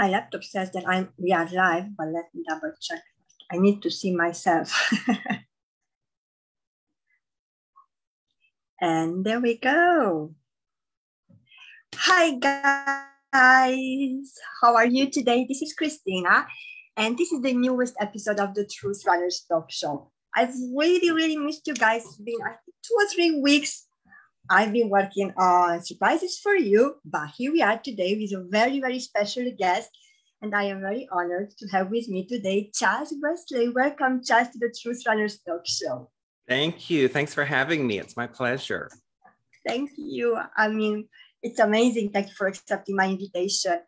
My laptop says that we are live, but let me double check. I need to see myself. And there we go. Hi guys, how are you today? This is Krisztina, and this is the newest episode of the Truth Runners Talk Show. I've really missed you guys. It's been, I think, 2 or 3 weeks. I've been working on surprises for you, but here we are today with a very special guest, and I am very honored to have with me today Chaz Wesley. Welcome, Chaz, to the Truth Runners Talk Show. Thank you. Thanks for having me. It's my pleasure. Thank you. I mean, it's amazing. Thank you for accepting my invitation.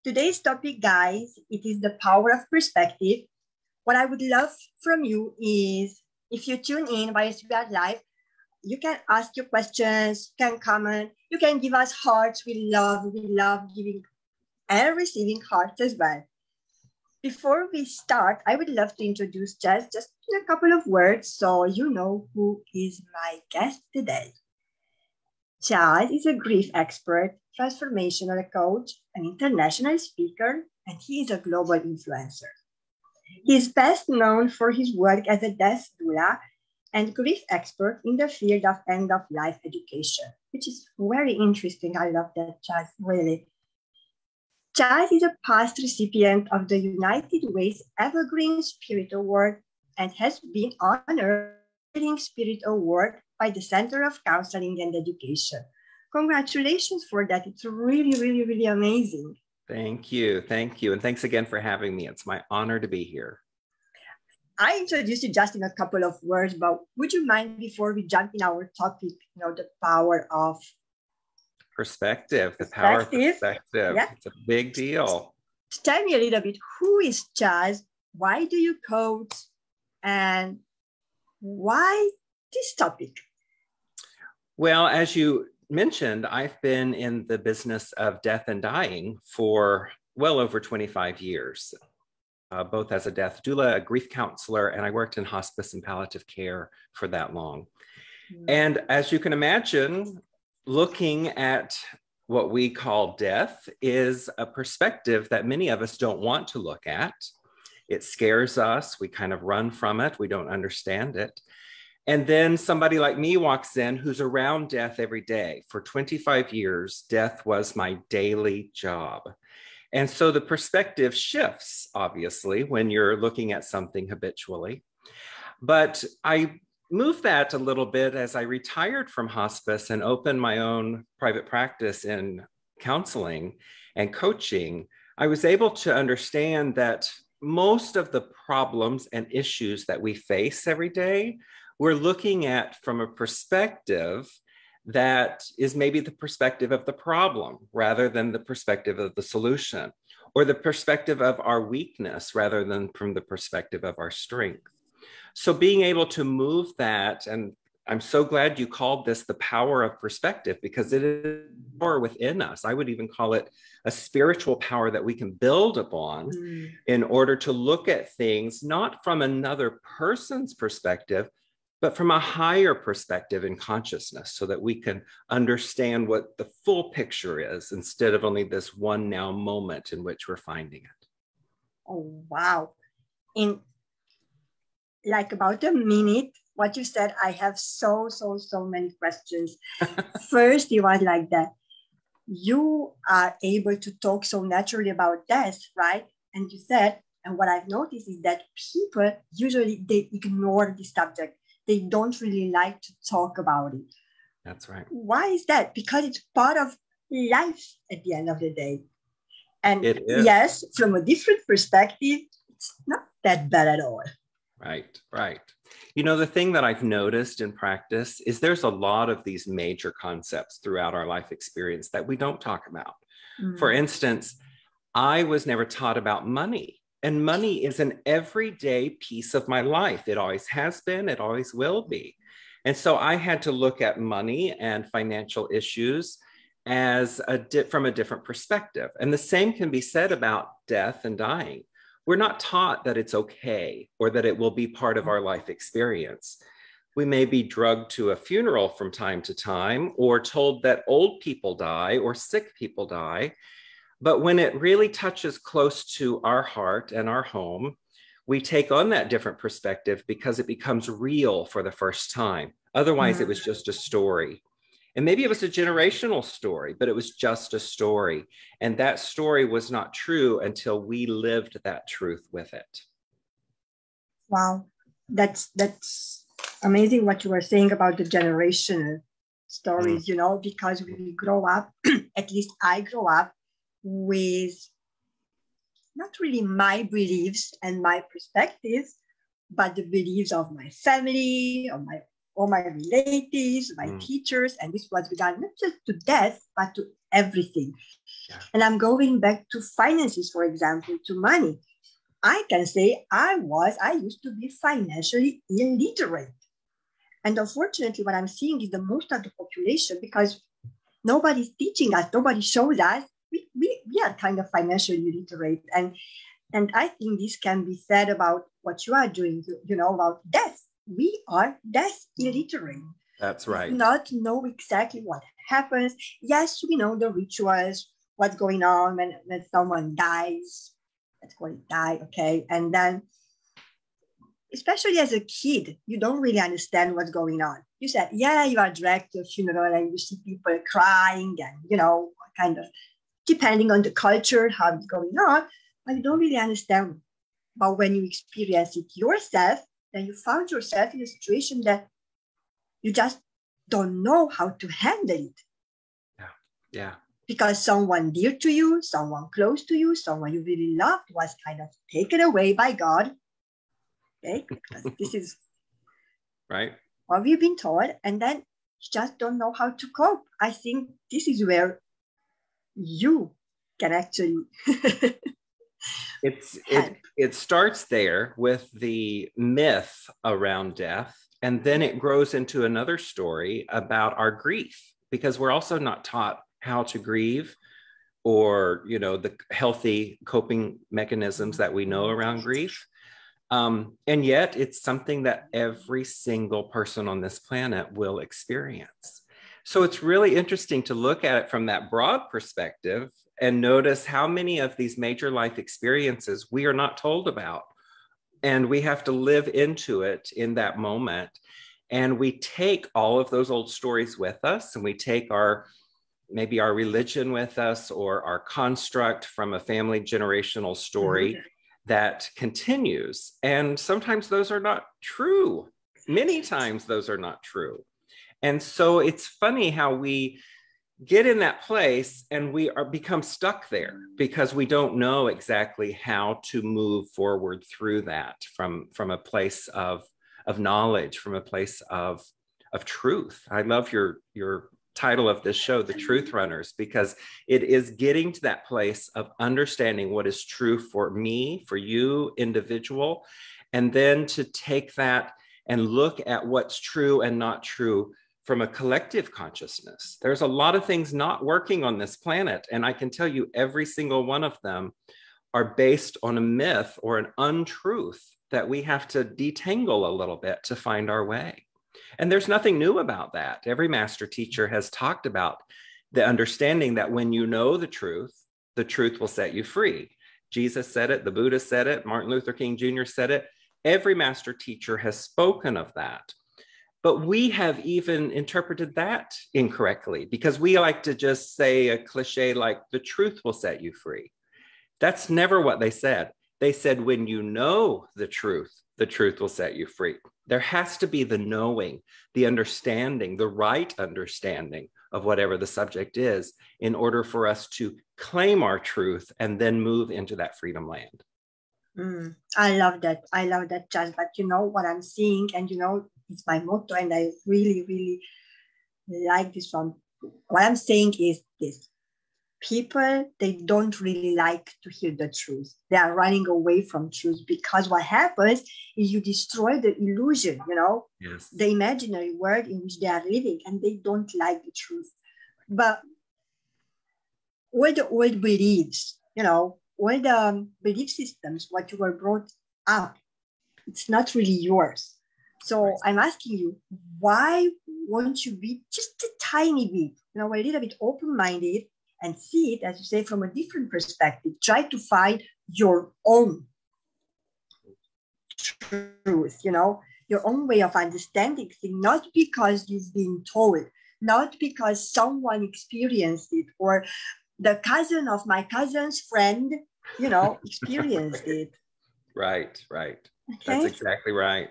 Today's topic, guys, it is the power of perspective. What I would love from you is if you tune in while we are live, you can ask your questions, you can comment, you can give us hearts. We love giving and receiving hearts as well. Before we start, I would love to introduce Chaz just in a couple of words so you know who is my guest today. Chaz is a grief expert, transformational coach, an international speaker, and he is a global influencer. He is best known for his work as a death doula and grief expert in the field of end-of-life education, which is very interesting. I love that, Chaz, really. Chaz is a past recipient of the United Way's Evergreen Spirit Award and has been honored with the Spirit Award by the Center of Counseling and Education. Congratulations for that. It's really amazing. Thank you. And thanks again for having me. It's my honor to be here. I introduced you just in a couple of words, but would you mind, before we jump in our topic, the power of perspective, the power of perspective. Yeah. It's a big deal. Tell me a little bit, who is Chaz? Why do you coach? And why this topic? Well, as you mentioned, I've been in the business of death and dying for well over 25 years, both as a death doula, a grief counselor, and I worked in hospice and palliative care for that long. And as you can imagine, looking at what we call death is a perspective that many of us don't want to look at. It scares us. We kind of run from it. We don't understand it. And then somebody like me walks in who's around death every day. For 25 years, death was my daily job. And so the perspective shifts, obviously, when you're looking at something habitually. But I moved that a little bit as I retired from hospice and opened my own private practice in counseling and coaching. I was able to understand that most of the problems and issues that we face every day, we're looking at from a perspective that is maybe the perspective of the problem rather than the perspective of the solution, or the perspective of our weakness rather than from the perspective of our strength. So being able to move that, and I'm so glad you called this the power of perspective, because it is power within us. I would even call it a spiritual power that we can build upon in order to look at things not from another person's perspective, but from a higher perspective in consciousness, so that we can understand what the full picture is instead of only this one now moment in which we're finding it. Oh, wow. In like about a minute, what you said, I have so many questions. First, it was like that you are able to talk so naturally about death, right? And you said, and what I've noticed is that people usually, they ignore the subject. They don't really like to talk about it. That's right. Why is that? Because it's part of life at the end of the day. And it is. Yes, from a different perspective, it's not that bad at all. Right. You know, the thing that I've noticed in practice is there's a lot of these major concepts throughout our life experience that we don't talk about. For instance, I was never taught about money. And money is an everyday piece of my life. It always has been, it always will be. And so I had to look at money and financial issues as from a different perspective. And the same can be said about death and dying. We're not taught that it's okay or that it will be part of our life experience. We may be drugged to a funeral from time to time or told that old people die or sick people die. But when it really touches close to our heart and our home, we take on that different perspective because it becomes real for the first time. Otherwise, it was just a story. And maybe it was a generational story, but it was just a story. And that story was not true until we lived that truth with it. Wow, that's amazing what you were saying about the generational stories, you know, because we grow up, at least I grow up with not really my beliefs and my perspectives, but the beliefs of my family, of all my relatives, my teachers, and this was begun not just to death, but to everything. Yeah. And I'm going back to finances, for example, to money. I can say I used to be financially illiterate. And unfortunately, what I'm seeing is the most of the population, because nobody's teaching us, nobody shows us, we are kind of financially illiterate. And I think this can be said about what you are doing, you know, about death. We are death illiterate. That's right. We do not know exactly what happens. Yes, we know the rituals, what's going on when someone dies. Let's call it die, okay? And then, especially as a kid, you don't really understand what's going on. You said, yeah, you are dragged to a funeral and you see people crying and, you know, kind of depending on the culture, how it's going on, but you don't really understand. But when you experience it yourself, then you found yourself in a situation that you just don't know how to handle it. Yeah. Because someone dear to you, someone close to you, someone you really loved was kind of taken away by God. Okay, because this is right what we've been taught, and then you just don't know how to cope. I think this is where you can actually it starts there with the myth around death, and then it grows into another story about our grief, because we're also not taught how to grieve, or, you know, the healthy coping mechanisms that we know around grief. And yet it's something that every single person on this planet will experience. So it's really interesting to look at it from that broad perspective and notice how many of these major life experiences we are not told about. And we have to live into it in that moment. And we take all of those old stories with us, and we take maybe our religion with us, or our construct from a family generational story that continues. And sometimes those are not true. Many times those are not true. And so it's funny how we get in that place and we become stuck there because we don't know exactly how to move forward through that from a place of knowledge, from a place of truth. I love your title of this show, The Truth Runners, because it is getting to that place of understanding what is true for me, for you, individual, and then to take that and look at what's true and not true from a collective consciousness. There's a lot of things not working on this planet, and I can tell you every single one of them are based on a myth or an untruth that we have to detangle a little bit to find our way. And there's nothing new about that. Every master teacher has talked about the understanding that when you know the truth will set you free. Jesus said it, the Buddha said it, Martin Luther King Jr. said it. Every master teacher has spoken of that. But we have even interpreted that incorrectly, because we like to just say a cliche like, the truth will set you free. That's never what they said. They said, when you know the truth will set you free. There has to be the knowing, the understanding, the right understanding of whatever the subject is in order for us to claim our truth and then move into that freedom land. I love that. I love that, Chaz. But you know what I'm seeing, and you know, it's my motto, and I really, really like this one. What I'm saying is this. People, they don't really like to hear the truth. They are running away from truth, because what happens is you destroy the illusion, you know, yes, the imaginary world in which they are living, and they don't like the truth. But all the old beliefs, you know, all the belief systems, what you were brought up, it's not really yours. So I'm asking you, why won't you be just a tiny bit, you know, a little bit open-minded and see it, as you say, from a different perspective. Try to find your own truth, you know, your own way of understanding things, not because you've been told, not because someone experienced it, or the cousin of my cousin's friend, you know, experienced it. Right, right. Okay. That's exactly right.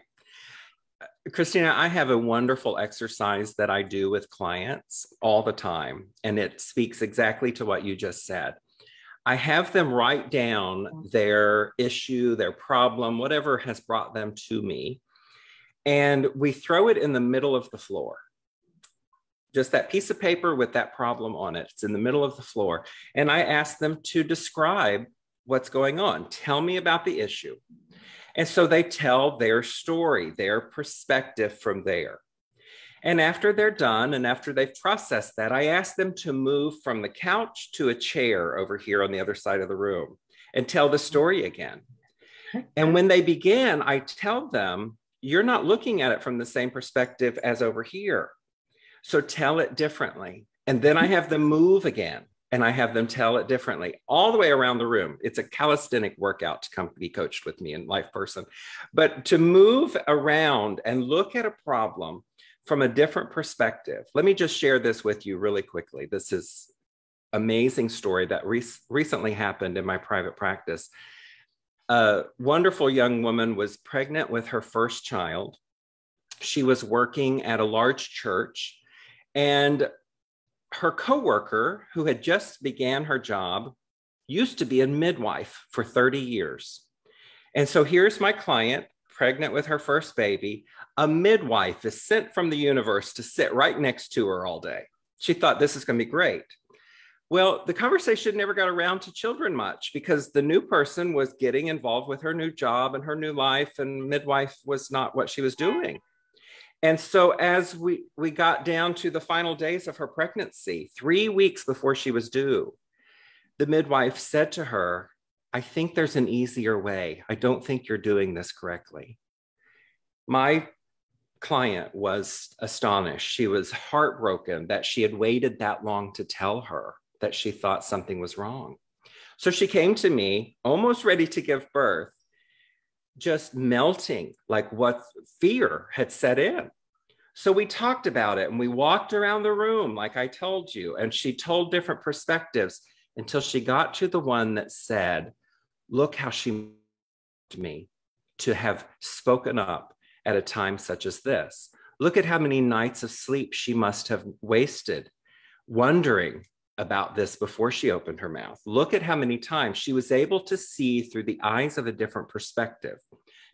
Krisztina, I have a wonderful exercise that I do with clients all the time, and it speaks exactly to what you just said. I have them write down their issue, their problem, whatever has brought them to me, and we throw it in the middle of the floor. Just that piece of paper with that problem on it. It's in the middle of the floor. And I ask them to describe what's going on. Tell me about the issue. And so they tell their story, their perspective from there. And after they're done, and after they've processed that, I ask them to move from the couch to a chair over here on the other side of the room and tell the story again. And when they begin, I tell them, you're not looking at it from the same perspective as over here. So tell it differently. And then I have them move again, and I have them tell it differently all the way around the room. It's a calisthenic workout to come be coached with me in Life Person. But to move around and look at a problem from a different perspective. Let me just share this with you really quickly. This is an amazing story that recently happened in my private practice. A wonderful young woman was pregnant with her first child. She was working at a large church, and her coworker, who had just began her job, used to be a midwife for 30 years. And so here's my client, pregnant with her first baby. A midwife is sent from the universe to sit right next to her all day. She thought, this is going to be great. Well, the conversation never got around to children much, because the new person was getting involved with her new job and her new life, and midwife was not what she was doing. And so as we got down to the final days of her pregnancy, 3 weeks before she was due, the midwife said to her, I think there's an easier way. I don't think you're doing this correctly. My client was astonished. She was heartbroken that she had waited that long to tell her that she thought something was wrong. So she came to me almost ready to give birth, just melting, like what fear had set in. So we talked about it, and we walked around the room, like I told you, and she told different perspectives until she got to the one that said, look how she moved me to have spoken up at a time such as this. Look at how many nights of sleep she must have wasted wondering about this before she opened her mouth. Look at how many times she was able to see through the eyes of a different perspective.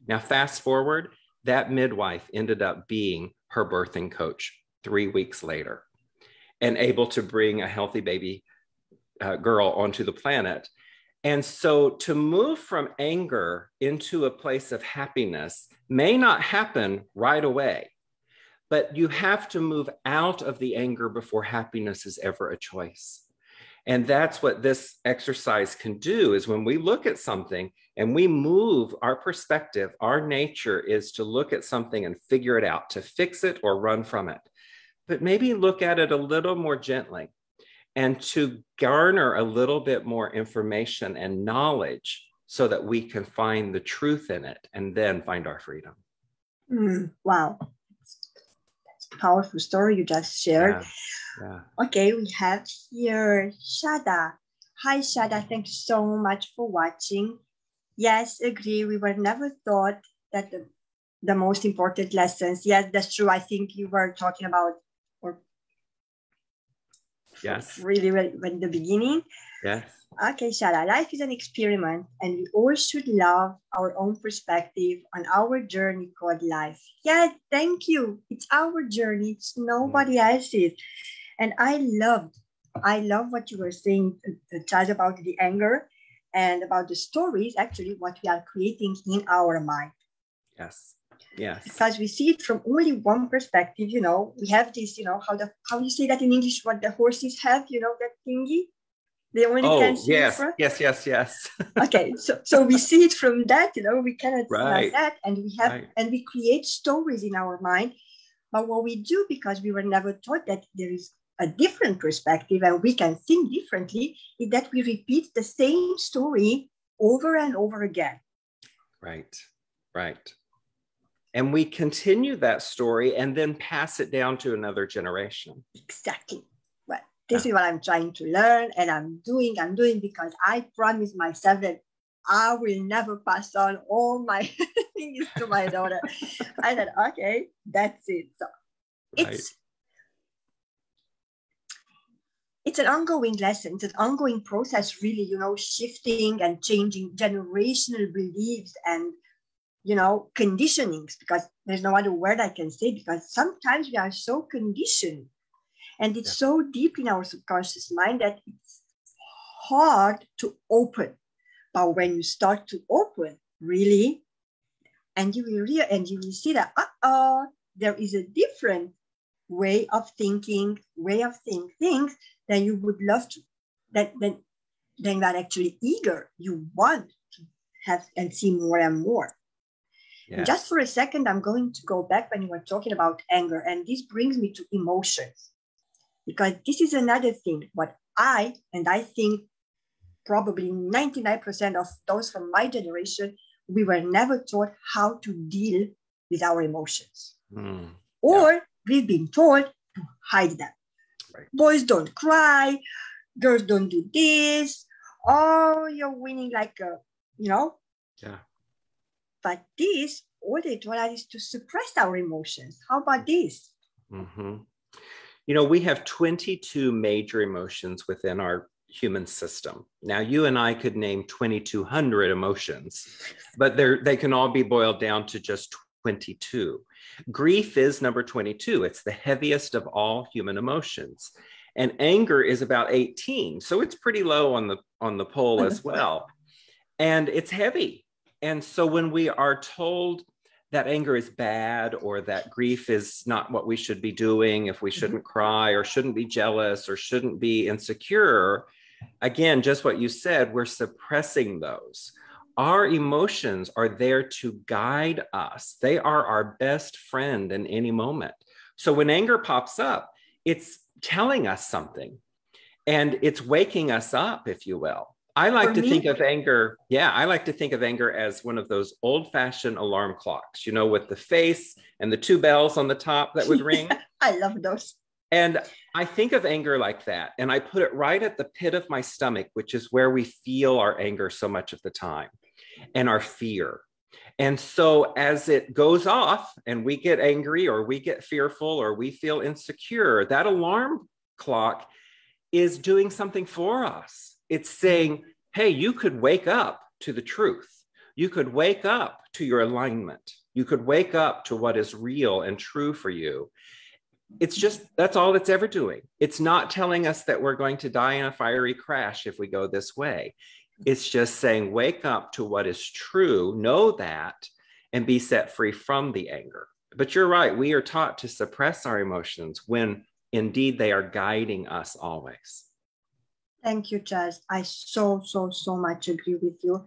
Now, fast forward, that midwife ended up being her birthing coach 3 weeks later, and able to bring a healthy baby girl onto the planet. And so to move from anger into a place of happiness may not happen right away, but you have to move out of the anger before happiness is ever a choice. And that's what this exercise can do, is when we look at something and we move our perspective, our nature is to look at something and figure it out, to fix it or run from it. But maybe look at it a little more gently, and to garner a little bit more information and knowledge so that we can find the truth in it and then find our freedom. Wow. That's a powerful story you just shared. Yeah. Okay, we have here Shada. Hi, Shada. Thank you so much for watching. Yes, agree. We were never taught that the most important lessons. Yes, that's true. I think you were talking about, or yes, really in the beginning. Yes. Okay, Shada. Life is an experiment, and we all should love our own perspective on our journey called life. Yeah, thank you. It's our journey. It's nobody else's. And I love what you were saying, Chaz, about the anger and about the stories, actually, what we are creating in our mind. Yes. Yes. Because we see it from only one perspective, you know. We have this, you know, how you say that in English, what the horses have, you know, that thingy. They only can see it from. Yes. Okay, so we see it from that, you know, we cannot see like that, and we have and we create stories in our mind. But what we do, because we were never taught that there is a different perspective and we can think differently is that we repeat the same story over and over again. Right, right. And we continue that story and then pass it down to another generation. Exactly. Well, this is what I'm trying to learn, and I'm doing because I promised myself that I will never pass on all my things to my daughter. I said, okay, that's it. So Right. It's an ongoing lesson. It's an ongoing process, really, shifting and changing generational beliefs and, conditionings, because there's no other word I can say, because sometimes we are so conditioned and it's so deep in our subconscious mind that it's hard to open. But when you start to open, really, and you will see that, there is a different way of thinking, seeing things, then you would love to, then you are actually eager. You want to have and see more and more. Yes. And just for a second, I'm going to go back when you were talking about anger. And this brings me to emotions. Because this is another thing. What I think probably 99% of those from my generation, we were never taught how to deal with our emotions. Or we've been taught to hide them. Right. Boys don't cry, girls don't do this. Oh, you're winning like a, Yeah. But this, all they taught us is to suppress our emotions. How about this? Mm-hmm. We have 22 major emotions within our human system. Now, you and I could name 2,200 emotions, but they can all be boiled down to just 22. Grief is number 22. It's the heaviest of all human emotions. And anger is about 18. So it's pretty low on the poll as well. And it's heavy. And so when we are told that anger is bad or that grief is not what we should be doing, if we shouldn't cry or shouldn't be jealous or shouldn't be insecure, again, just what you said, we're suppressing those. Our emotions are there to guide us. They are our best friend in any moment. So when anger pops up, it's telling us something and it's waking us up, if you will. I like to think of anger as one of those old-fashioned alarm clocks, with the face and the two bells on the top that would ring. I love those. And I think of anger like that. And I put it right at the pit of my stomach, which is where we feel our anger so much of the time and our fear. And so as it goes off and we get angry or we get fearful or we feel insecure, that alarm clock is doing something for us. It's saying, hey, you could wake up to the truth. You could wake up to your alignment. You could wake up to what is real and true for you. It's just, that's all it's ever doing. It's not telling us that we're going to die in a fiery crash if we go this way. It's just saying, wake up to what is true, know that, and be set free from the anger. But you're right, we are taught to suppress our emotions when indeed they are guiding us always. Thank you, Chaz. I so much agree with you,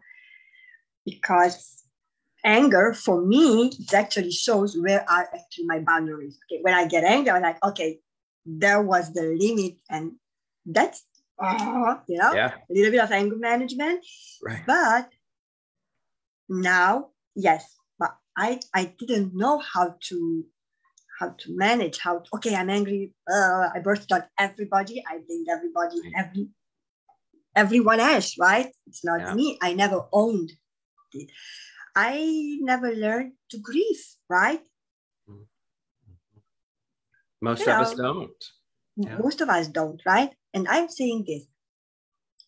because anger for me, it actually shows where are actually my boundaries. Okay, when I get angry, I'm like, okay, there was the limit, and that's a little bit of anger management. Right. But now, yes, but I didn't know how to manage, okay, I'm angry, I burst on everybody, I blame everybody, everyone else, right? It's not me. I never owned it. I never learned to grieve, right? Most of us don't. Most of us don't, right? And I'm saying this,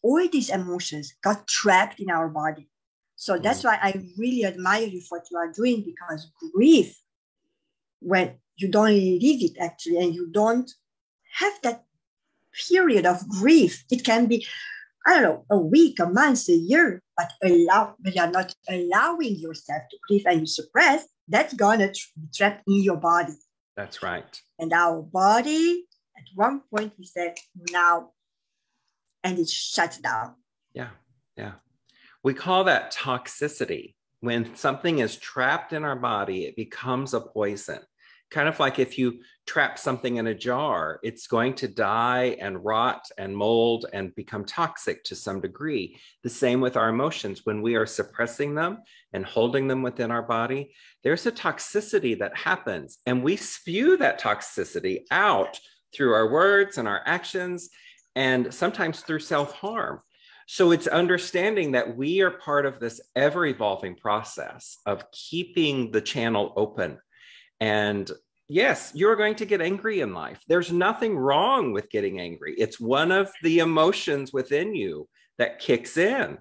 all these emotions got trapped in our body. So that's why I really admire you for what you are doing, because grief, when you don't live it actually, and you don't have that period of grief, it can be, I don't know, a week, a month, a year, but when you're not allowing yourself to grieve and you suppress, that's gonna be trapped in your body. That's right. And our body, at one point we said, now, and it shuts down. Yeah. We call that toxicity. When something is trapped in our body, it becomes a poison. Kind of like if you trap something in a jar, it's going to die and rot and mold and become toxic to some degree. The same with our emotions. When we are suppressing them and holding them within our body, there's a toxicity that happens, and we spew that toxicity out through our words and our actions, and sometimes through self-harm. So it's understanding that we are part of this ever-evolving process of keeping the channel open. And yes, you're going to get angry in life. There's nothing wrong with getting angry. It's one of the emotions within you that kicks in.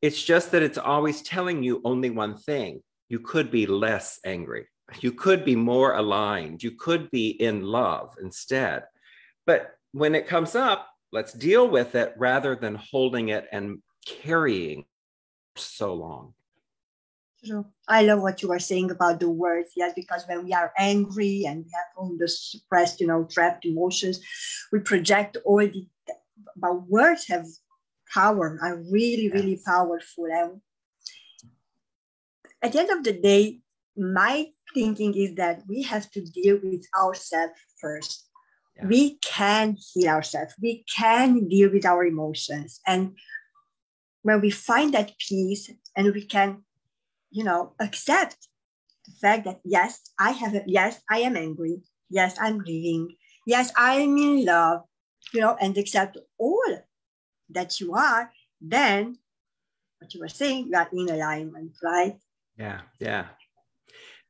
It's just that it's always telling you only one thing. You could be less angry. You could be more aligned. You could be in love instead. But when it comes up, let's deal with it rather than holding it and carrying so long. True. I love what you were saying about the words. Yes, because when we are angry and we have all the suppressed, trapped emotions, we project all the. But words have power. Are really, really powerful. And at the end of the day, my thinking is that we have to deal with ourselves first. Yeah. We can heal ourselves. We can deal with our emotions. And when we find that peace and we can, accept the fact that, yes, I am angry. Yes, I'm grieving. Yes, I'm in love, and accept all that you are, then what you were saying, you are in alignment, right? Yeah, yeah.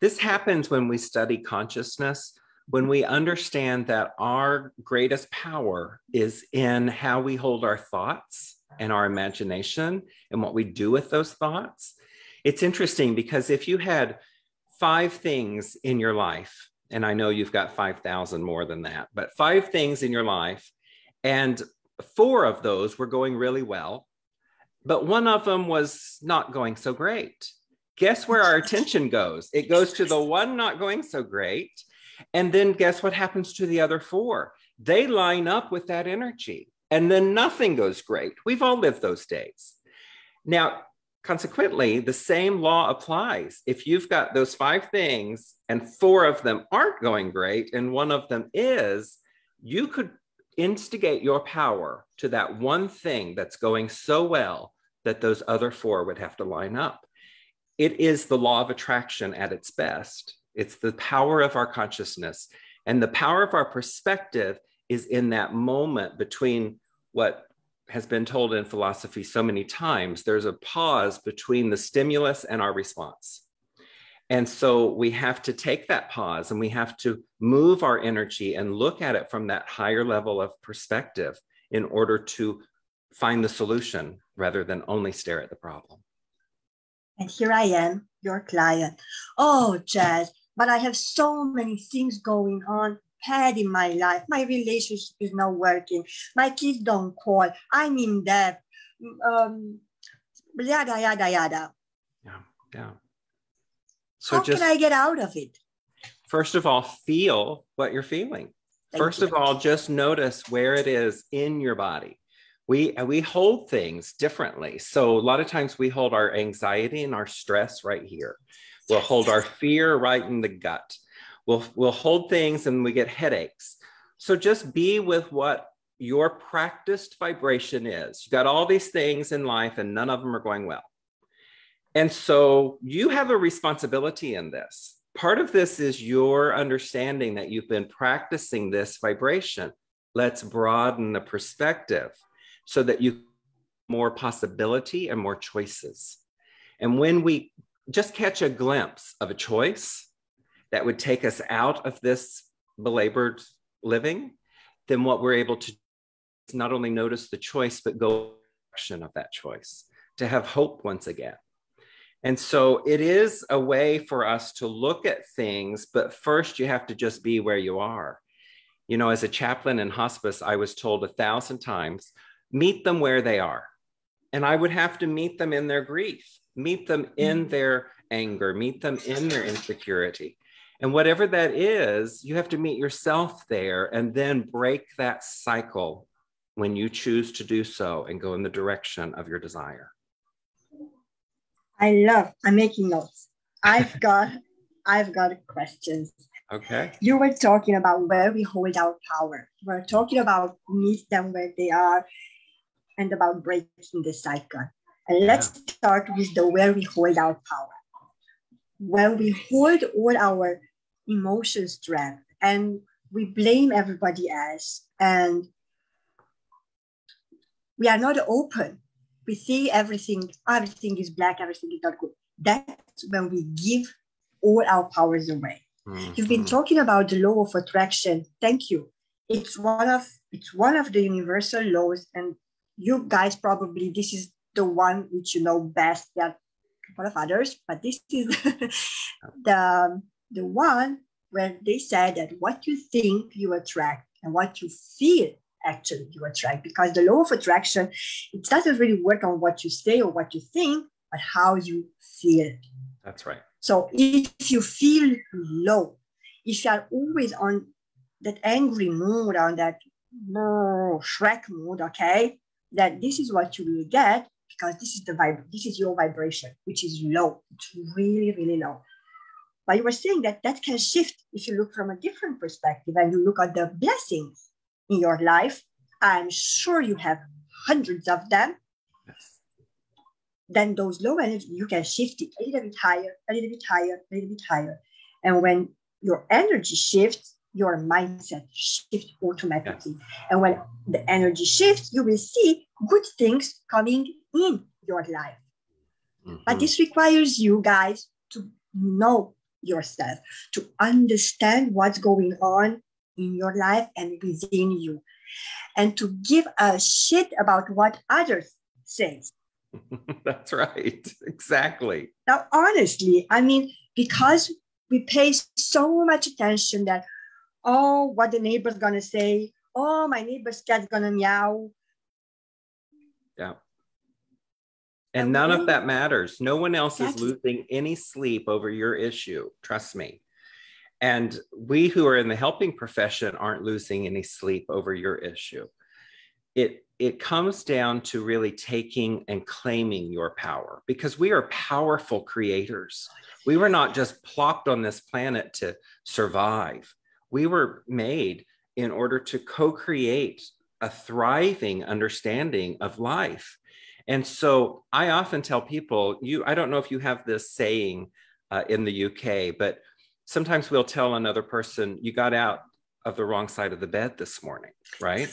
This happens when we study consciousness, when we understand that our greatest power is in how we hold our thoughts and our imagination and what we do with those thoughts. It's interesting because if you had 5 things in your life, and I know you've got 5,000 more than that, but 5 things in your life, and 4 of those were going really well, but one of them was not going so great. Guess where our attention goes? It goes to the one not going so great. And then guess what happens to the other 4? They line up with that energy, and then nothing goes great. We've all lived those days. Now, consequently, the same law applies. If you've got those 5 things and 4 of them aren't going great and one of them is, you could instigate your power to that one thing that's going so well that those other 4 would have to line up. It is the law of attraction at its best. It's the power of our consciousness, and the power of our perspective is in that moment between what has been told in philosophy so many times. There's a pause between the stimulus and our response. And so we have to take that pause and we have to move our energy and look at it from that higher level of perspective in order to find the solution rather than only stare at the problem. And here I am, your client. Oh, Chaz, but I have so many things going on bad in my life. My relationship is not working. My kids don't call. I'm in debt. Yada, yada, yada. Yeah. So how can I get out of it? First of all, feel what you're feeling. First of all, just notice where it is in your body. We hold things differently. So a lot of times we hold our anxiety and our stress right here. We'll hold our fear right in the gut. We'll hold things and we get headaches. So just be with what your practiced vibration is. You've got all these things in life and none of them are going well. And so you have a responsibility in this. Part of this is your understanding that you've been practicing this vibration. Let's broaden the perspective so that you have more possibility and more choices. And when we just catch a glimpse of a choice that would take us out of this belabored living, then what we're able to do is not only notice the choice, but go in the direction of that choice, to have hope once again. And so it is a way for us to look at things, but first you have to just be where you are. As a chaplain in hospice, I was told 1,000 times, meet them where they are. And I would have to meet them in their grief, meet them in their anger, meet them in their insecurity. And whatever that is, you have to meet yourself there and then break that cycle when you choose to do so and go in the direction of your desire. I'm making notes. I've got questions. Okay. You were talking about where we hold our power. You were talking about meet them where they are and about breaking the cycle. And let's start with the where we hold our power. Where we hold all our emotion strength and we blame everybody else and we are not open. We see everything is black, everything is not good. That's when we give all our powers away. Mm-hmm. You've been talking about the law of attraction. Thank you. It's one of the universal laws, and you guys probably this is the one which you know best. There are a couple of others, but this is the one where they said that what you think you attract and what you feel actually you attract, because the law of attraction, it doesn't really work on what you say or what you think, but how you feel. That's right. So if you feel low, if you are always on that angry mood, on that Shrek mood, okay, that this is what you will get, because this is your vibration, which is low. It's really, really low. But you were saying that can shift if you look from a different perspective and you look at the blessings in your life. I'm sure you have hundreds of them. Yes. Then those low energy, you can shift it a little bit higher, a little bit higher, a little bit higher. And when your energy shifts, your mindset shifts automatically. Yes. And when the energy shifts, you will see good things coming in your life. Mm-hmm. But this requires you guys to know yourself, to understand what's going on in your life and within you, and to give a shit about what others say. That's right. Exactly. Now, honestly, I mean, because we pay so much attention that, oh, what the neighbor's gonna say, oh, my neighbor's cat's gonna meow. Yeah. And none of that matters. No one else is losing any sleep over your issue. Trust me. And we who are in the helping profession aren't losing any sleep over your issue. It comes down to really taking and claiming your power, because we are powerful creators. We were not just plopped on this planet to survive. We were made in order to co-create a thriving understanding of life. And so I often tell people, I don't know if you have this saying in the UK, but sometimes we'll tell another person, you got out of the wrong side of the bed this morning, right?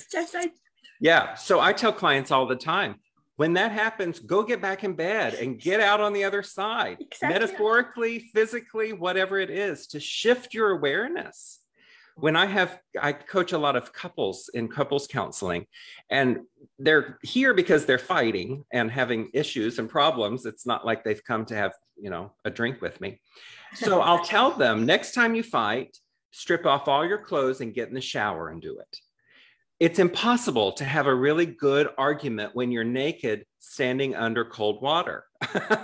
Yeah. So I tell clients all the time, when that happens, go get back in bed and get out on the other side, metaphorically, physically, whatever it is, to shift your awareness. When I coach a lot of couples in couples counseling, and they're here because they're fighting and having issues and problems. It's not like they've come to have, a drink with me. So I'll tell them, next time you fight, strip off all your clothes and get in the shower and do it. It's impossible to have a really good argument when you're naked standing under cold water,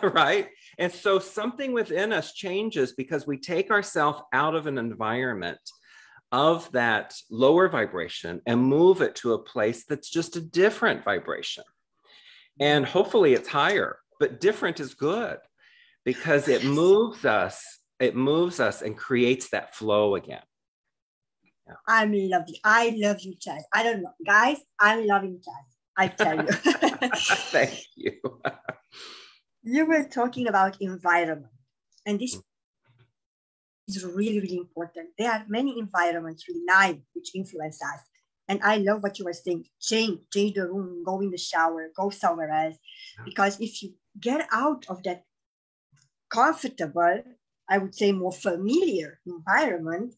right? And so something within us changes because we take ourselves out of an environment of that lower vibration and move it to a place that's just a different vibration. And hopefully it's higher, but different is good because it moves us and creates that flow again. Yeah. I love you, Chaz. I don't know, guys, I'm loving Chaz. I tell you. Thank you. You were talking about environment, and this is really, really important. There are many environments in life which influence us. And I love what you were saying. Change the room, go in the shower, go somewhere else. Because if you get out of that comfortable, I would say more familiar environment,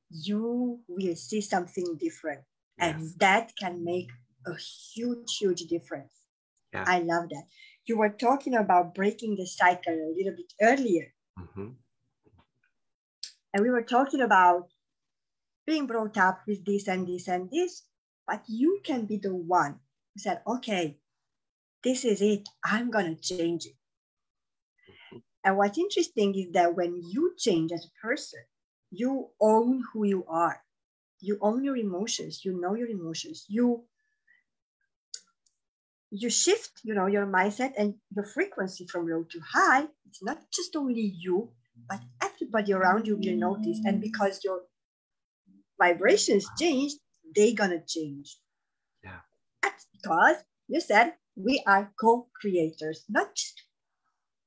you will see something different. Yes. And that can make a huge, huge difference. Yeah. I love that. You were talking about breaking the cycle a little bit earlier. Mm-hmm. And we were talking about being brought up with this and this and this, but you can be the one who said, okay, this is it. I'm going to change it. Mm-hmm. And what's interesting is that when you change as a person, you own who you are. You own your emotions. You know your emotions. You shift, your mindset and your frequency from low to high. It's not just only you, but everybody around you will notice. And because your vibrations changed, they're gonna change. Yeah. That's because you said we are co-creators, not just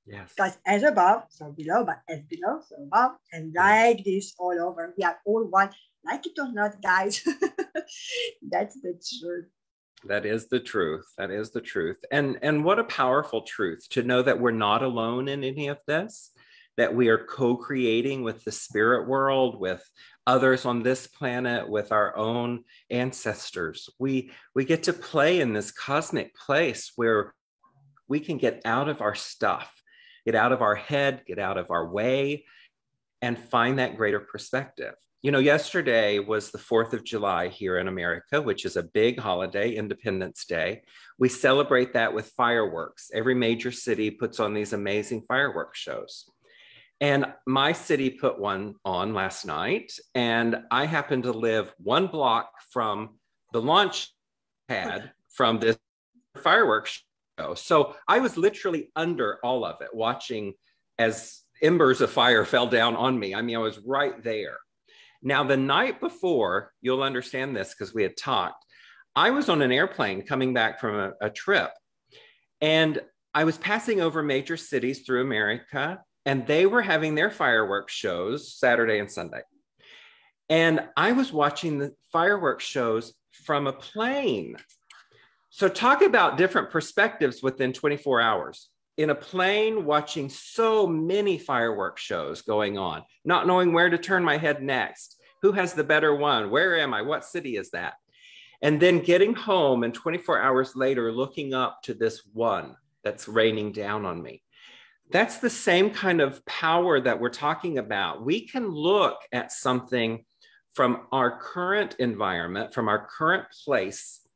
because as above, so below, but as below, so above, and like this all over. We are all one, like it or not, guys. That's the truth. That is the truth. That is the truth. And what a powerful truth to know that we're not alone in any of this, that we are co-creating with the spirit world, with others on this planet, with our own ancestors. We get to play in this cosmic place where we can get out of our stuff, get out of our head, get out of our way, and find that greater perspective. You know, yesterday was the 4th of July here in America, which is a big holiday, Independence Day. We celebrate that with fireworks. Every major city puts on these amazing fireworks shows. And my city put one on last night, and I happen to live one block from the launch pad from this fireworks show. So I was literally under all of it, watching as embers of fire fell down on me. I mean, I was right there. Now, the night before, you'll understand this because we had talked, I was on an airplane coming back from a trip, and I was passing over major cities through America, and they were having their fireworks shows Saturday and Sunday. And I was watching the fireworks shows from a plane. So talk about different perspectives within 24 hours. In a plane, watching so many fireworks shows going on, not knowing where to turn my head next. Who has the better one? Where am I? What city is that? And then getting home and 24 hours later, looking up to this one that's raining down on me. That's the same kind of power that we're talking about. We can look at something from our current environment, from our current place,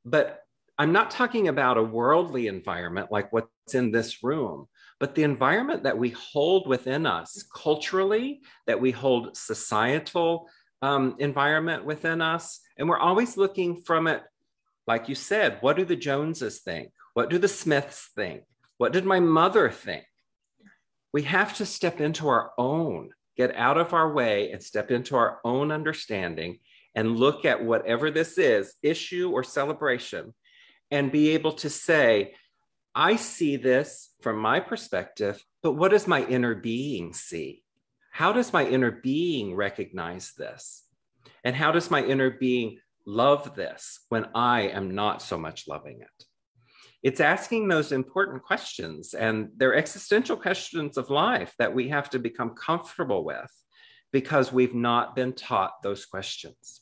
but I'm not talking about a worldly environment like what's in this room, but the environment that we hold within us culturally, that we hold societal environment within us. And we're always looking from it, like you said, what do the Joneses think? What do the Smiths think? What did my mother think? We have to step into our own, get out of our way and step into our own understanding and look at whatever this is, issue or celebration, and be able to say, I see this from my perspective, but what does my inner being see? How does my inner being recognize this? And how does my inner being love this when I am not so much loving it? It's asking those important questions, and they're existential questions of life that we have to become comfortable with because we've not been taught those questions.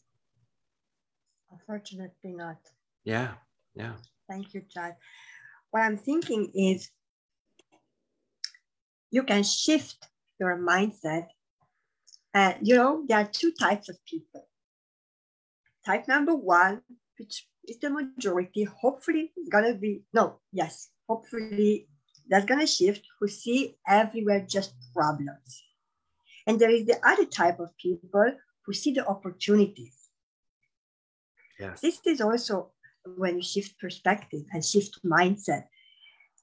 Unfortunately not. Yeah. Yeah. Thank you, Chad. What I'm thinking is you can shift your mindset. And, there are two types of people. Type number one, which is the majority, hopefully it's going to be, hopefully that's going to shift, who see everywhere just problems. And there is the other type of people who see the opportunities. Yes. This is also when you shift perspective and shift mindset.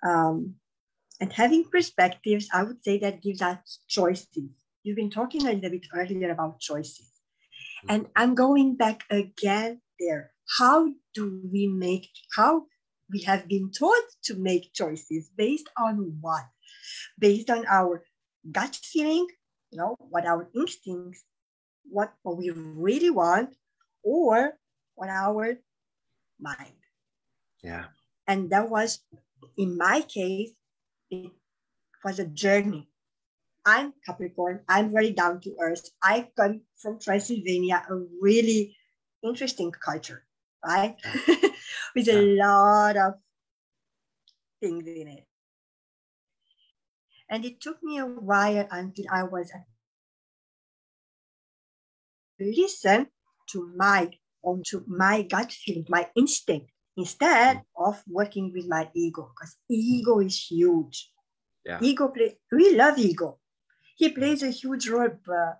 And having perspectives, I would say that gives us choices. You've been talking a little bit earlier about choices. And I'm going back again there. How we have been taught to make choices based on what? Based on our gut feeling, what our instincts, what we really want, or what our mind. Yeah. And that was, in my case, it was a journey. I'm Capricorn. I'm very down to earth. I come from Transylvania, a really interesting culture, right? With a lot of things in it. And it took me a while until I was listen to my gut feeling, my instinct, instead of working with my ego, because ego is huge. Yeah. We love ego. He plays a huge role, but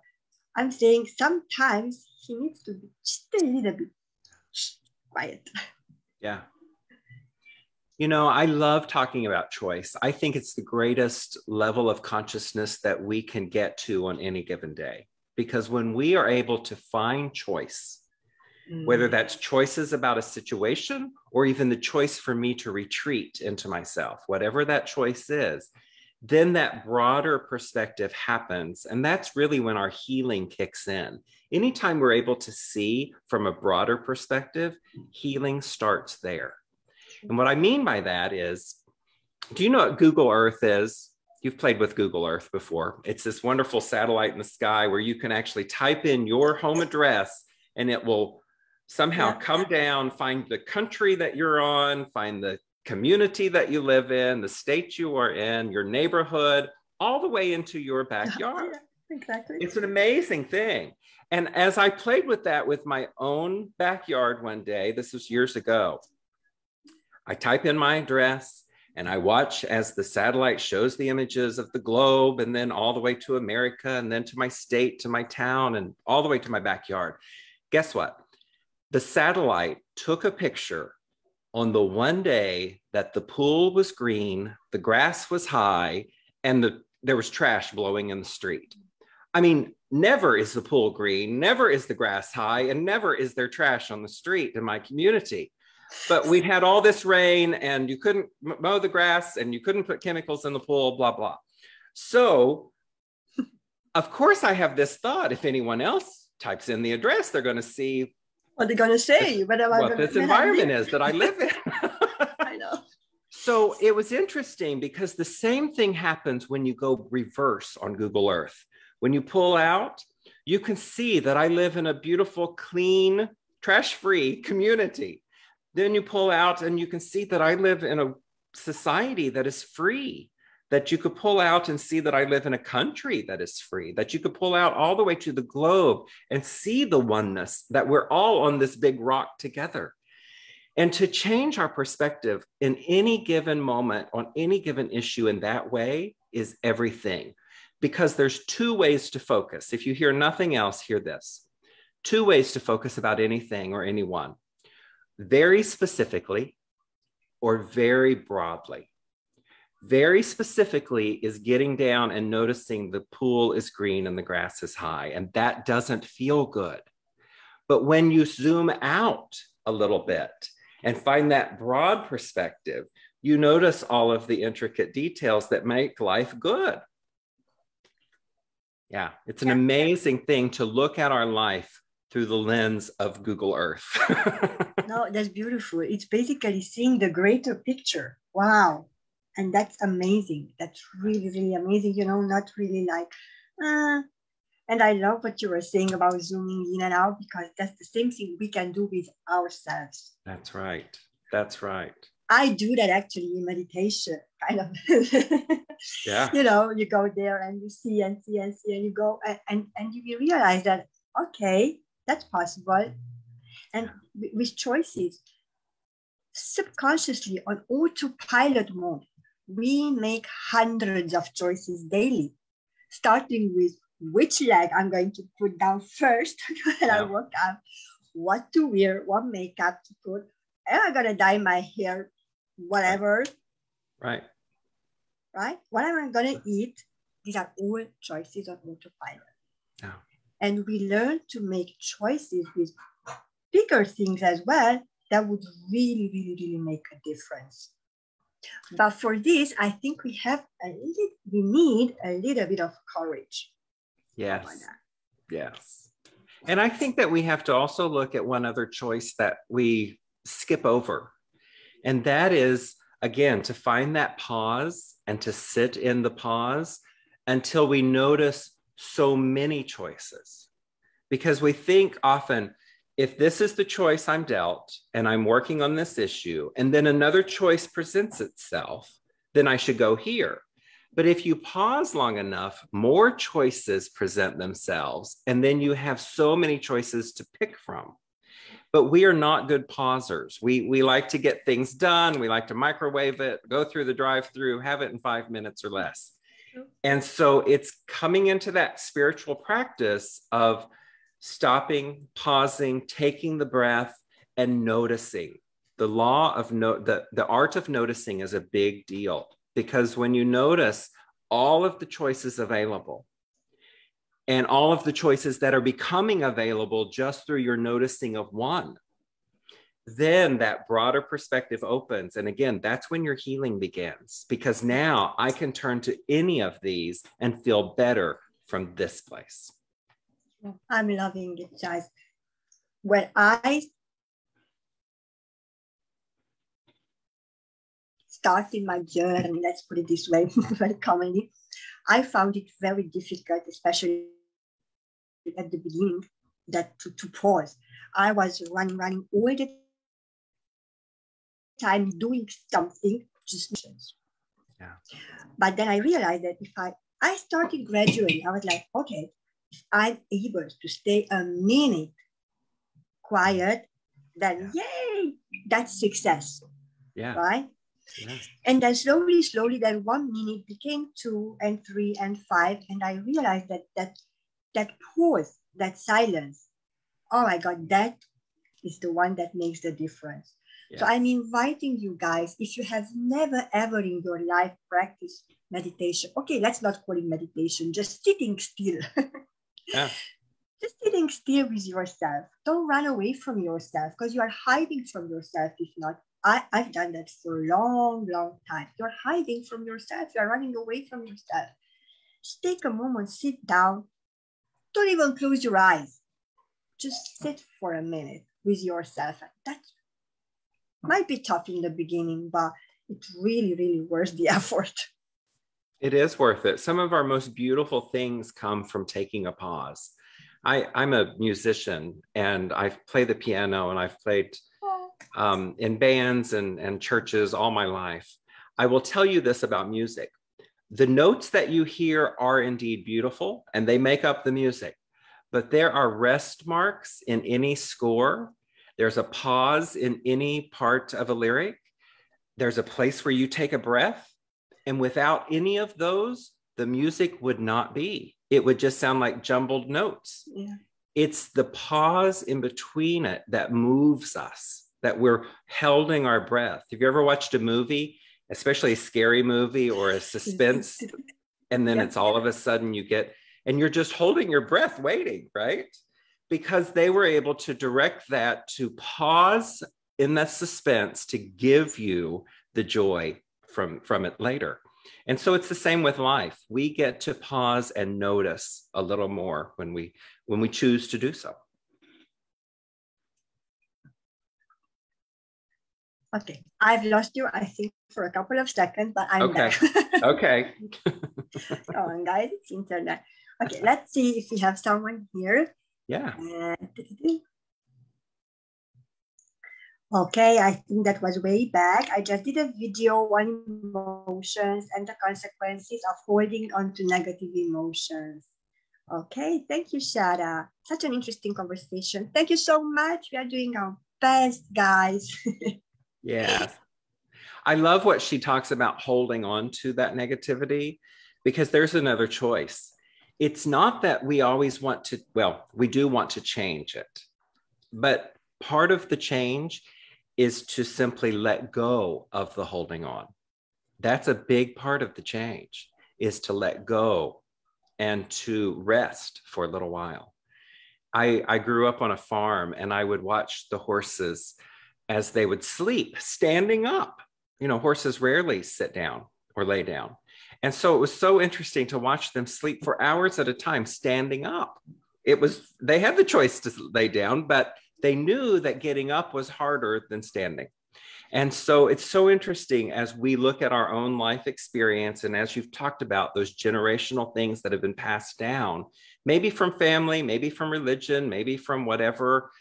I'm saying sometimes he needs to be just a little bit quiet. Yeah. You know, I love talking about choice. I think it's the greatest level of consciousness that we can get to on any given day. Because when we are able to find choice, whether that's choices about a situation or even the choice for me to retreat into myself, whatever that choice is, then that broader perspective happens. And that's really when our healing kicks in. Anytime we're able to see from a broader perspective, healing starts there. And what I mean by that is, do you know what Google Earth is? You've played with Google Earth before. It's this wonderful satellite in the sky where you can actually type in your home address and it will somehow come down, find the country that you're on, find the community that you live in, the state you are in, your neighborhood, all the way into your backyard. Yeah, exactly. It's an amazing thing. And as I played with that with my own backyard one day, this was years ago, I type in my address and I watch as the satellite shows the images of the globe and then all the way to America and then to my state, to my town, and all the way to my backyard. Guess what? The satellite took a picture on the one day that the pool was green, the grass was high, and there was trash blowing in the street. I mean, never is the pool green, never is the grass high, and never is there trash on the street in my community. But we'd had all this rain and you couldn't mow the grass and you couldn't put chemicals in the pool, blah, blah. So, of course, I have this thought, if anyone else types in the address, they're going to see what they're going to say, what this environment is that I live in. I know. So it was interesting because the same thing happens when you go reverse on Google Earth. When you pull out, you can see that I live in a beautiful, clean, trash-free community. Then you pull out and you can see that I live in a society that is free, that you could pull out and see that I live in a country that is free, that you could pull out all the way to the globe and see the oneness, that we're all on this big rock together. And to change our perspective in any given moment on any given issue in that way is everything. Because there's two ways to focus. If you hear nothing else, hear this. Two ways to focus about anything or anyone. Very specifically or very broadly. Very specifically is getting down and noticing the pool is green and the grass is high, and that doesn't feel good. But when you zoom out a little bit and find that broad perspective, you notice all of the intricate details that make life good. Yeah, it's an amazing thing to look at our life through the lens of Google Earth. No, that's beautiful. It's basically seeing the greater picture. Wow. And that's amazing. That's really, really amazing. You know, not really like, and I love what you were saying about zooming in and out, because that's the same thing we can do with ourselves. That's right. That's right. I do that actually in meditation, kind of. Yeah. You know, you go there and you see and see and see, and you go and you realize that, okay, that's possible. And with choices, subconsciously on autopilot mode, we make hundreds of choices daily, starting with which leg I'm going to put down first when I work out, what to wear, what makeup to put, am I going to dye my hair, whatever. Right. Right? What am I going to eat? These are all choices on autopilot. Yeah. And we learn to make choices with bigger things as well that would really, really, really make a difference. But for this, I think we need a little bit of courage. Yes. Yes. And I think that we have to also look at one other choice that we skip over. And that is, again, to find that pause and to sit in the pause until we notice so many choices. Because we think often, if this is the choice I'm dealt and I'm working on this issue, and then another choice presents itself, then I should go here. But if you pause long enough, more choices present themselves, and then you have so many choices to pick from. But we are not good pausers. We like to get things done. We like to microwave it, go through the drive-through, have it in 5 minutes or less. And so it's coming into that spiritual practice of stopping, pausing, taking the breath, and noticing. The law of the art of noticing is a big deal, because when you notice all of the choices available and all of the choices that are becoming available just through your noticing of one, then that broader perspective opens. And again, that's when your healing begins, because now I can turn to any of these and feel better from this place. I'm loving it, Chaz. When I started my journey, let's put it this way, very commonly, I found it very difficult, especially at the beginning, that to pause. I was running all the time doing something, just yeah. But then I realized that if I started gradually, I was like, okay, if I'm able to stay a minute quiet, then yay, that's success. Yeah. Right? Yeah. And then slowly, that 1 minute became 2 and 3 and 5. And I realized that pause, that silence, oh my God, that is the one that makes the difference. Yes. So I'm inviting you guys, if you have never ever in your life practiced meditation, okay, let's not call it meditation, just sitting still. Yeah. Just sitting still with yourself. Don't run away from yourself, because you are hiding from yourself. If not, I've done that for a long time. You're hiding from yourself. You're running away from yourself. Just take a moment, sit down. Don't even close your eyes. Just sit for a minute with yourself. That might be tough in the beginning, but it's really worth the effort. It is worth it. Some of our most beautiful things come from taking a pause. I'm a musician, and I play the piano, and I've played in bands and churches all my life. I will tell you this about music. The notes that you hear are indeed beautiful, and they make up the music, but there are rest marks in any score. There's a pause in any part of a lyric. There's a place where you take a breath, and without any of those, the music would not be. It would just sound like jumbled notes. Yeah. It's the pause in between it that moves us, that we're holding our breath. Have you ever watched a movie, especially a scary movie or a suspense, and then it's all of a sudden and you're just holding your breath waiting, right? Because they were able to direct that to pause in that suspense to give you the joy from it later. And so it's the same with life. We get to pause and notice a little more when we choose to do so. Okay, I've lost you, I think, for a couple of seconds, but I'm okay. there. Okay. Come on, guys, it's internet. Okay, let's see if we have someone here. Yeah. Okay, I think that was way back. I just did a video on emotions and the consequences of holding on to negative emotions. Okay, thank you, Shara. Such an interesting conversation. Thank you so much. We are doing our best, guys. Yes. I love what she talks about, holding on to that negativity, because there's another choice. It's not that we always want to, well, we do want to change it, but part of the change is to simply let go of the holding on. That's a big part of the change, is to let go and to rest for a little while. I grew up on a farm, and I would watch the horses as they would sleep standing up. You know, horses rarely sit down or lay down. And so it was so interesting to watch them sleep for hours at a time standing up. They had the choice to lay down, but they knew that getting up was harder than standing. And so it's so interesting as we look at our own life experience, and as you've talked about those generational things that have been passed down, maybe from family, maybe from religion, maybe from whatever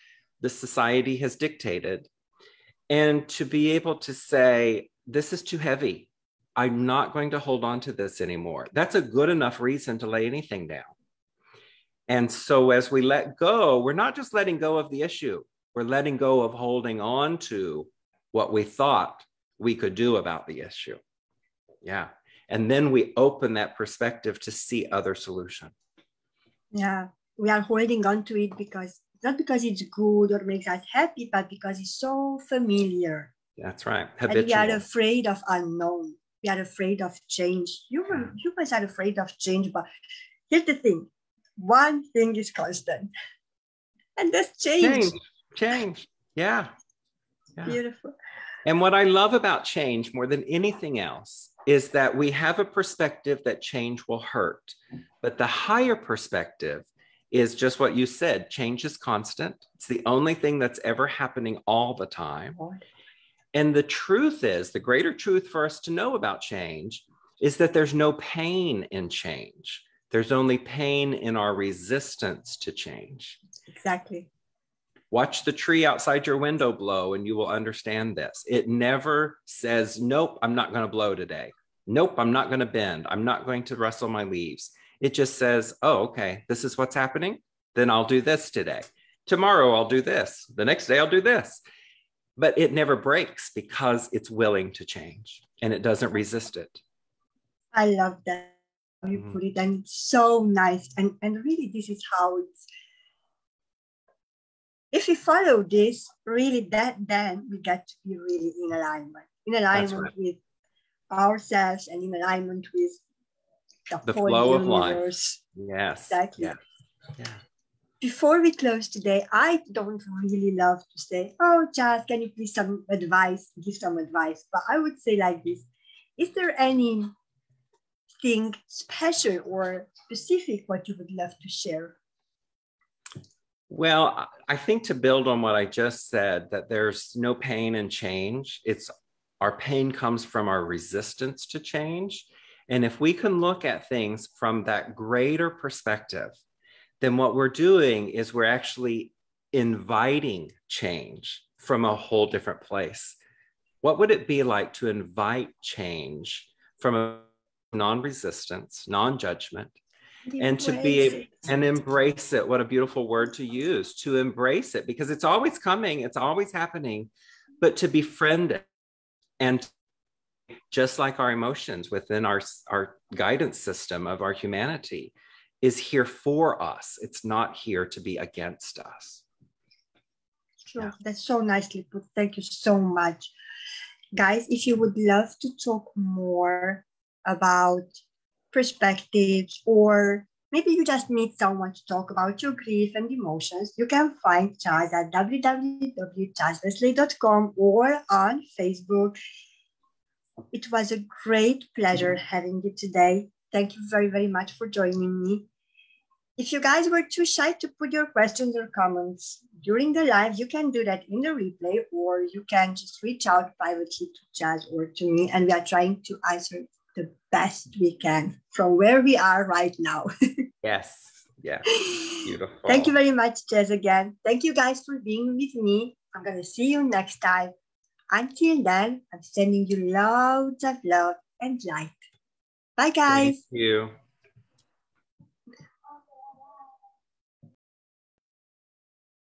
the society has dictated. And to be able to say, this is too heavy. I'm not going to hold on to this anymore. That's a good enough reason to lay anything down. And so as we let go, we're not just letting go of the issue. We're letting go of holding on to what we thought we could do about the issue. Yeah. And then we open that perspective to see other solutions. Yeah. We are holding on to it because not because it's good or makes us happy, but because it's so familiar. That's right. Habitual. And we are afraid of unknown. We are afraid of change. Humans are afraid of change, but here's the thing. One thing is constant. And that's change. Change. Yeah. Beautiful. And what I love about change more than anything else is that we have a perspective that change will hurt. But the higher perspective is just what you said. Change is constant. It's the only thing that's ever happening all the time. And the truth is, the greater truth for us to know about change is that there's no pain in change. There's only pain in our resistance to change. Exactly. Watch the tree outside your window blow and you will understand this. It never says, nope, I'm not going to blow today. Nope, I'm not going to bend. I'm not going to rustle my leaves. It just says, oh, okay, this is what's happening. Then I'll do this today. Tomorrow I'll do this. The next day I'll do this. But it never breaks because it's willing to change and it doesn't resist it. I love that you put it, and it's so nice. And really, this is how it's. If we follow this, really, then we get to be really in alignment with ourselves and in alignment with the whole flow universe. Of life. Yes. Exactly. Yeah. Before we close today, I don't really love to say, oh, Chaz, can you please give some advice? But I would say like this. Is there anything special or specific what you would love to share? Well, I think to build on what I just said, that there's no pain in change. Our pain comes from our resistance to change. And if we can look at things from that greater perspective, then what we're doing is we're actually inviting change from a whole different place. What would it be like to invite change from a non-resistance, non-judgment, and to be able and embrace it? What a beautiful word to use, to embrace it, because it's always coming, it's always happening, but to befriend it. And just like our emotions within our guidance system of our humanity is here for us. It's not here to be against us. Sure. Yeah. That's so nicely put. Thank you so much. Guys, if you would love to talk more about perspectives, or maybe you just need someone to talk about your grief and emotions, you can find Chaz at www.chazwesley.com or on Facebook. It was a great pleasure having you today. Thank you very, very much for joining me. If you guys were too shy to put your questions or comments during the live, you can do that in the replay, or you can just reach out privately to Chaz or to me, and we are trying to answer the best we can from where we are right now. Yes. Yeah. Beautiful. Thank you very much, Chaz, again. Thank you guys for being with me. I'm going to see you next time. Until then, I'm sending you loads of love and light. Bye, guys. Thank you.